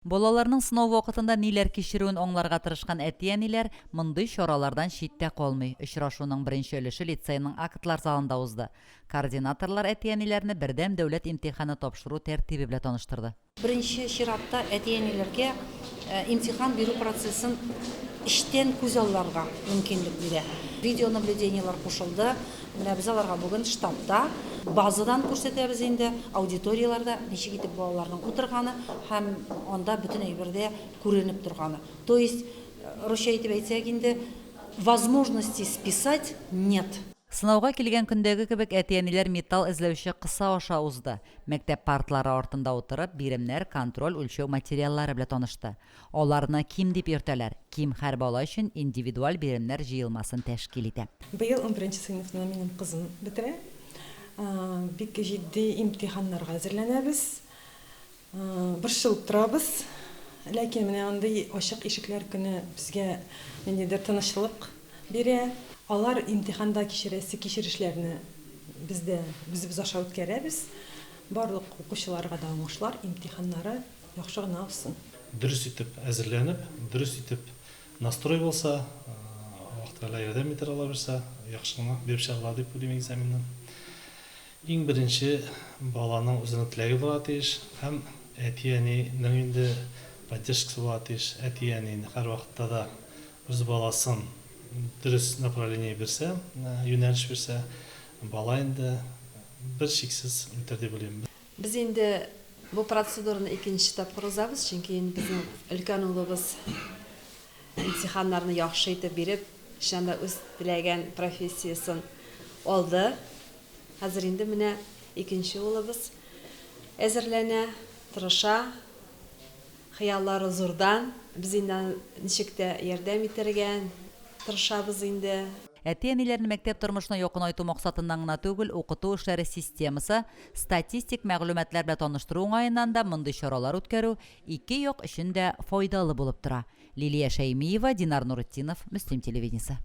Балаларның сынау вакытында ниләр кичерүен аңларга тырышкан әти-әниләр мондый чаралардан читтә калмый. Очрашуның беренче өлеше лицейның актлар залында узды. Координаторлар әти-әниләрне бердәм дәүләт имтиханы тапшыру тәртибе белән таныштырды. Беренче чиратта әти-әниләргә имтихан бирү процессын иштән күз алларга мөмкинлек бирә. Видеонаблюдениелар кушылды. Менә без аларга бүген штабта базадан күрсәтәбез инде, аудиторияларда ничек итеп балаларның утырганы һәм анда бөтен әйбердә күренеп торганы. То есть, русча итеп әйтсәк инде, возможности списать нет. Сынауга килгән көндәге кебек әти-әниләр металл эзләүче кыса аша узды. Мәктәп партлары артында утырып, биремнәр, контроль, үлчәү материаллары белән танышты. Аларны ким дип йөртәләр? Ким һәр бала өчен индивидуаль биремнәр җыелмасын тәшкил итә. Быел 11 сыйныфны минем кызым бетерә. Бик җитди имтиханнарга әзерләнәбез. Бер ел торабыз. Ләкин менә андый ачык ишекләр көне безгә ниндидер тынычлык бирә. Алар имтиханда кичерешләрне без аша үткәрәбез. Барлык укучыларга да уңышлар, имтиханнары яхшы гына булсын. Дөрес итеп әзерләнеп, дөрес итеп настрой булса, вакытларда ярдәм итә алабызса, яхшы гына биреп чыгыла дип уйлыйм экзаменны. Иң беренче баланың үзенең теләге була тиеш һәм әти-әнинең инде поддержкасы була тиеш. Әти-әни һәр вакытта да үз баласын дөрес направление бирсә, юнәлеш бирсә, бала инде бер шиксез үтәр дип уйлыйм. Без инде бу процедураны икенче тапкыр узабыз, чөнки безнең өлкән улыбыз имтиханнарны яхшы итеп биреп, шунда үз теләгән профессиясын алды. Хәзер инде менә икенче улыбыз әзерләнә, тырыша, хыяллары зурдан. Без инде ничек тә ярдәм итәргә тырышабыз инде. Әти-әниләрне мәктәп тормышына якынайту максатыннан гына түгел, укыту эшләре системасы, статистик мәгълүматлар белән таныштыру уңаеннан да мондый чаралар үткәрү ике як өчен дә файдалы булып тора. Лилия Шәймиева, Динар Нуретдинов, Мөслим телевидениесе.